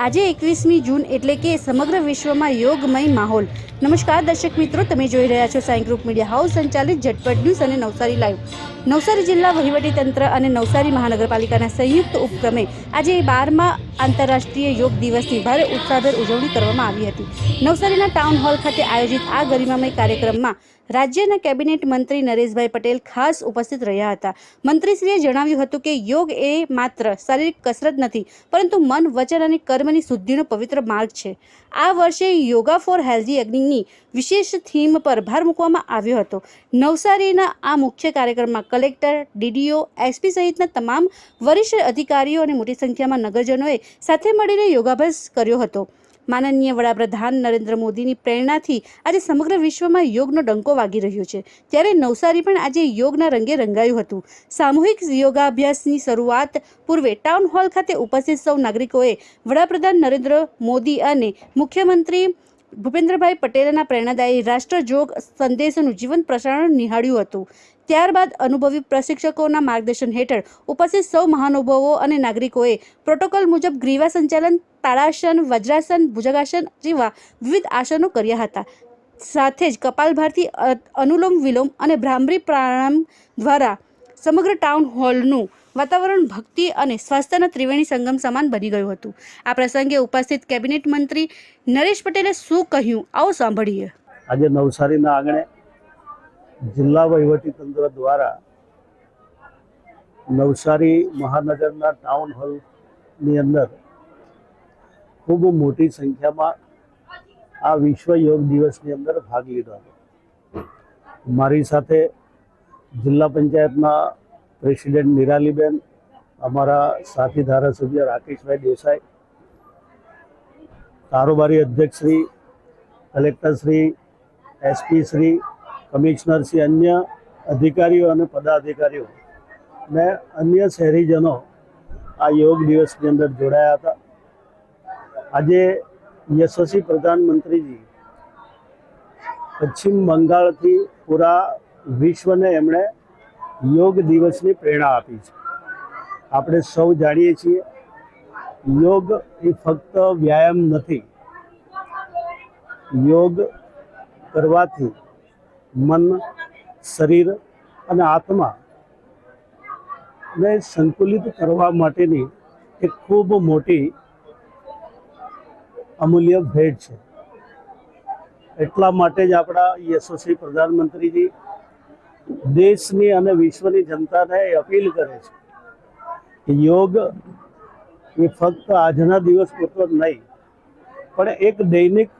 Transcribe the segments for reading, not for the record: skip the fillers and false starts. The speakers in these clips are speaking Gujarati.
આજે 21મી જૂન એટલે કે સમગ્ર વિશ્વમાં યોગમય માહોલ। નમસ્કાર દર્શક મિત્રો, તમે જોઈ રહ્યા છો સાઈ ગ્રુપ મીડિયા હાઉસ સંચાલિત ઝટપટ ન્યૂઝ અને નવસારી લાઈવ। નવસારી જિલ્લા વહીવટીતંત્ર અને નવસારી મહાનગરપાલિકાના સંયુક્ત ઉપક્રમે આજે 12મા આંતરરાષ્ટ્રીય યોગ દિવસની ભારે ઉત્સાહભેર ઉજવણી કરવામાં આવી હતી। નવસારીના ટાઉન હોલ ખાતે આયોજિત આ ગરિમામય કાર્યક્રમમાં રાજ્યના કેબિનેટ મંત્રી નરેશભાઈ પટેલ ખાસ ઉપસ્થિત રહ્યા હતા। મંત્રીશ્રીએ જણાવ્યું હતું કે યોગ એ માત્ર શારીરિક કસરત નથી, પરંતુ મન, વચન અને કર્મની શુદ્ધિનો પવિત્ર માર્ગ છે। આ વર્ષે યોગા ફોર હેલ્ધી યજ્ઞની વિશેષ થીમ પર ભાર મૂકવામાં આવ્યો હતો। નવસારીના આ મુખ્ય કાર્યક્રમમાં કલેક્ટર, ડીડીઓ, એસપી સહિતના તમામ વરિષ્ઠ અધિકારીઓ અને મોટી સંખ્યામાં નગરજનોએ સાથે મળીને યોગાભ્યાસ કર્યો હતો। માનનીય વડાપ્રધાન નરેન્દ્ર મોદીની પ્રેરણાથી આજે સમગ્ર વિશ્વમાં યોગનો ડંકો વાગી રહ્યો છે, ત્યારે નવસારી પણ આજે યોગના રંગે રંગાયું હતું। સામૂહિક યોગાભ્યાસની શરૂઆત પૂર્વે ટાઉન હોલ ખાતે ઉપસ્થિત સૌ નાગરિકોએ વડાપ્રધાન નરેન્દ્ર મોદી અને મુખ્યમંત્રી ભૂપેન્દ્રભાઈ પટેલના પ્રેરણાદાયી રાષ્ટ્રજોગ સંદેશનું જીવન પ્રસારણ નિહાળ્યું હતું। ત્યારબાદ અનુભવી પ્રશિક્ષકોના માર્ગદર્શન હેઠળ ઉપસ્થિત સૌ મહાનુભાવો અને નાગરિકોએ પ્રોટોકોલ મુજબ ગ્રીવા સંચાલન, તાળાસન, વજ્રાસન, ભુજંગાસન જેવા વિવિધ આસનો કર્યા હતા। સાથે જ કપાલભાતી, અનુલોમ વિલોમ અને ભ્રામરી પ્રાણાયામ દ્વારા સમગ્ર ટાઉન હોલનું વાતાવરણ ભક્તિ અને સ્વાસ્થ્યના ત્રિવેણી સંગમ સમાન બની ગયું હતું। આ પ્રસંગે ઉપસ્થિત કેબિનેટ મંત્રી નરેશ પટેલે શું કહ્યું, આવો સાંભળીએ। આજે નવસારીના આંગણે જિલ્લા વહીવટીતંત્ર દ્વારા નવસારી મહાનગરના ટાઉન હોલની અંદર ખૂબ મોટી સંખ્યામાં આ વિશ્વ યોગ દિવસની અંદર ભાગ લીધો હતો। મારી સાથે જિલ્લા પંચાયતના પ્રેસિડેન્ટ નિરાલીબેન, અમારા સાથી ધારાસભ્ય રાકેશભાઈ દેસાઈ, કારોબારી અધ્યક્ષશ્રી, કલેક્ટરશ્રી, એસપીશ્રી, કમિશનરશ્રી, અન્ય અધિકારીઓ અને પદાધિકારીઓ ને અન્ય શહેરીજનો આ યોગ દિવસની અંદર જોડાયા હતા। આજે યશસ્વી પ્રધાનમંત્રીજી પશ્ચિમ બંગાળથી પૂરા વિશ્વને એમણે યોગ દિવસની પ્રેરણા આપી છે। આપણે સૌ જાણીએ છીએ, યોગ એ ફક્ત વ્યાયામ નથી। યોગ કરવાથી મન, શરીર અને આત્માને સંતુલિત કરવા માટેની એક ખૂબ મોટી અમૂલ્ય ભેટ છે। એટલા માટે જ આપણા યશસ્વી પ્રધાનમંત્રીજી દેશની અને વિશ્વની જનતાને અપીલ કરે છે કે યોગ એ ફક્ત આજના દિવસ પૂરતો નહીં, પણ એક દૈનિક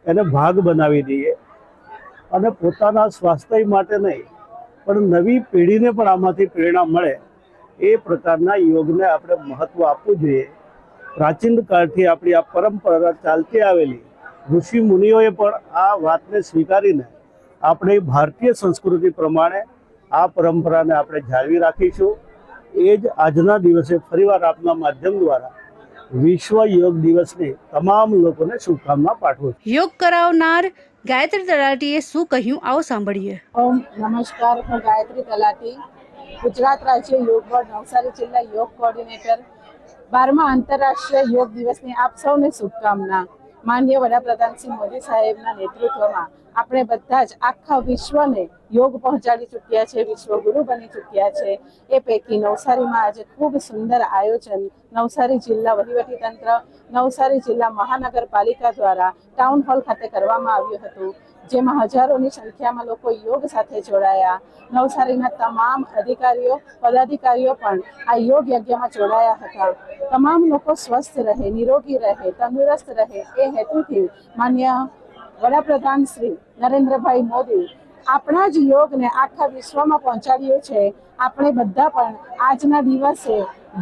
એને ભાગ બનાવી દઈએ અને પોતાના સ્વાસ્થ્ય માટે નહીં, પણ નવી પેઢીને પણ આમાંથી પ્રેરણા મળે એ પ્રકારના યોગને આપણે મહત્ત્વ આપવું જોઈએ। પ્રાચીન કાળથી આપણી આ પરંપરા ચાલતી આવેલી ઋષિ મુનિઓએ પણ આ વાતને સ્વીકારીને આપણે ભારતીય સંસ્કૃતિ પ્રમાણે આ પરંપરાને આપણે જાળવી રાખીશું। એ જ આજના દિવસે ફરીવાર આપના માધ્યમ દ્વારા વિશ્વ યોગ દિવસની તમામ લોકોને શુભકામના પાઠવું છું। યોગ કરાવનાર ગાયત્રી તલાટીએ શું કહ્યું, આવો સાંભળીએ। નમસ્કાર, હું ગાયત્રી તલાટી, ગુજરાત રાજ્ય યોગ બોર્ડ નવસારી જિલ્લા યોગ કોઓર્ડિનેટર। 12મા આંતરરાષ્ટ્રીય યોગ દિવસની આપ સૌને શુભકામના। માનનીય વડાપ્રધાન શ્રી મોદી સાહેબના નેતૃત્વમાં આપણે બધા જ આખા વિશ્વને યોગ પહોંચાડી ચૂક્યા છે, વિશ્વગુરુ બની ચૂક્યા છે। એ પૈકી નવસારીમાં આજે ખૂબ સુંદર આયોજન નવસારી જિલ્લા વહીવટીતંત્ર, નવસારી જિલ્લા મહાનગરપાલિકા દ્વારા ટાઉન હોલ ખાતે કરવામાં આવ્યું હતું, જેમાં હજારોની સંખ્યામાં લોકો યોગ સાથે જોડાયા। નવસારીના તમામ અધિકારીઓ, પદાધિકારીઓ પણ આ યોગ યજ્ઞમાં જોડાયા હતા। તમામ લોકો સ્વસ્થ રહે, નિરોગી રહે, તંદુરસ્ત રહે એ હેતુથી માન્ય વડાપ્રધાન શ્રી નરેન્દ્રભાઈ મોદી આપણા જ યોગને આખા વિશ્વમાં પહોંચાડ્યો છે। આપણે બધા પણ આજના દિવસે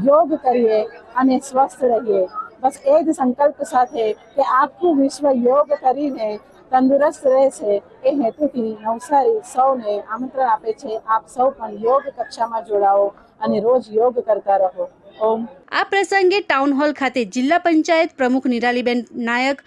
યોગ કરીએ અને સ્વસ્થ રહીએ। બસ એ જ સંકલ્પ સાથે કે આખું વિશ્વ યોગ કરીને તંદુરસ્ત રહેશે એ હેતુથી નવસારી સૌને આમંત્રણ આપે છે। આપ સૌ પણ યોગ કક્ષામાં જોડાઓ અને રોજ યોગ કરતા રહો। ઓમ। આ પ્રસંગે ટાઉન હોલ ખાતે જિલ્લા પંચાયત પ્રમુખ નિરાલીબેન નાયક,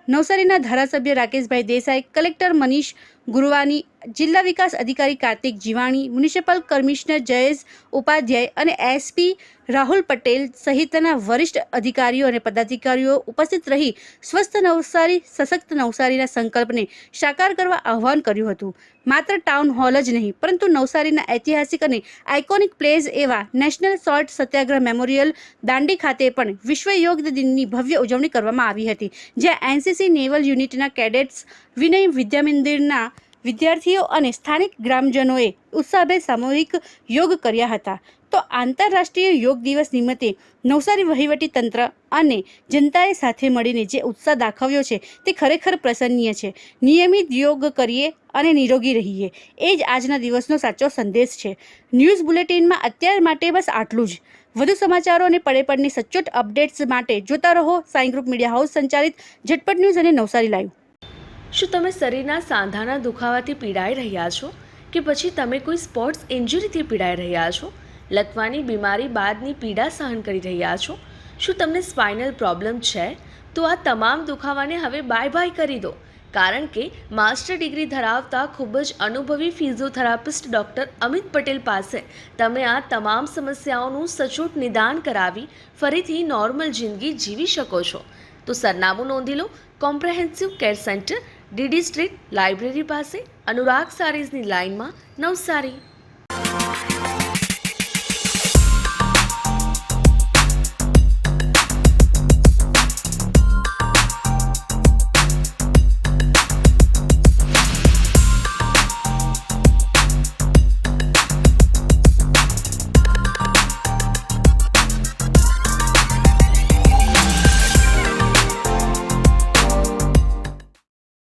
નવસારીના ધારાસભ્ય રાકેશભાઈ દેસાઈ, કલેક્ટર મનીષ ગુરુવાની જિલ્લા વિકાસ અધિકારી કાર્તિક જીવાણી, મ્યુનિસિપલ કમિશનર જયેશ ઉપાધ્યાય અને એસપી રાહુલ પટેલ સહિતના વરિષ્ઠ અધિકારીઓ અને પદાધિકારીઓ ઉપસ્થિત રહી સ્વસ્થ નવસારી સશક્ત નવસારીના સંકલ્પને સાકાર કરવા આહ્વાન કર્યું હતું. માત્ર ટાઉન હોલ જ નહીં પરંતુ નવસારીના ઐતિહાસિક અને આઇકોનિક પ્લેસ એવા નેશનલ સોલ્ટ સત્યાગ્રહ મેમોરિયલ દાંડી ખાતે પણ વિશ્વ યોગ દિનની ભવ્ય ઉજવણી કરવામાં આવી હતી, જ્યાં એનસીસી નેવલ યુનિટના કેડેટ્સ, વિનય વિદ્યા મંદિરના વિદ્યાર્થીઓ અને સ્થાનિક ગ્રામજનોએ ઉત્સાહભેર સામૂહિક યોગ કર્યા હતા. તો આંતરરાષ્ટ્રીય યોગ દિવસ નિમિત્તે નવસારી વહીવટી તંત્ર અને જનતાએ સાથે મળીને જે ઉત્સાહ દાખવ્યો છે તે ખરેખર પ્રશંસનીય છે. નિયમિત યોગ કરીએ અને નિરોગી રહીએ એ જ આજના દિવસનો સાચો સંદેશ છે. ન્યૂઝ બુલેટિનમાં અત્યાર માટે બસ આટલું જ. વધુ સમાચારો અને પડેપડની સચોટ અપડેટ્સ માટે જોતા રહો સાઈ ગ્રુપ મીડિયા હાઉસ સંચાલિત ઝટપટ ન્યૂઝ અને નવસારી લાઈવ. શું તમે શરીરના સાંધાના દુખાવાથી પીડાઈ રહ્યા છો કે પછી તમે કોઈ સ્પોર્ટ્સ ઇન્જરીથી પીડાઈ રહ્યા છો? લકવાની બીમારી બાદની પીડા સહન કરી રહ્યા છો? શું તમને સ્પાઇનલ પ્રોબ્લેમ છે? તો આ તમામ દુખાવાને હવે બાય બાય કરી દો, કારણ કે માસ્ટર ડિગ્રી ધરાવતા ખૂબ જ અનુભવી ફિઝિયોથેરાપિસ્ટ ડૉક્ટર અમિત પટેલ પાસે તમે આ તમામ સમસ્યાઓનું સચોટ નિદાન કરાવી ફરીથી નોર્મલ જિંદગી જીવી શકો છો. તો સરનામું નોંધી લો. Comprehensive care centre, DD street, library પાસે, અનુરાગ સારીઝની લાઇનમાં, નવસારી.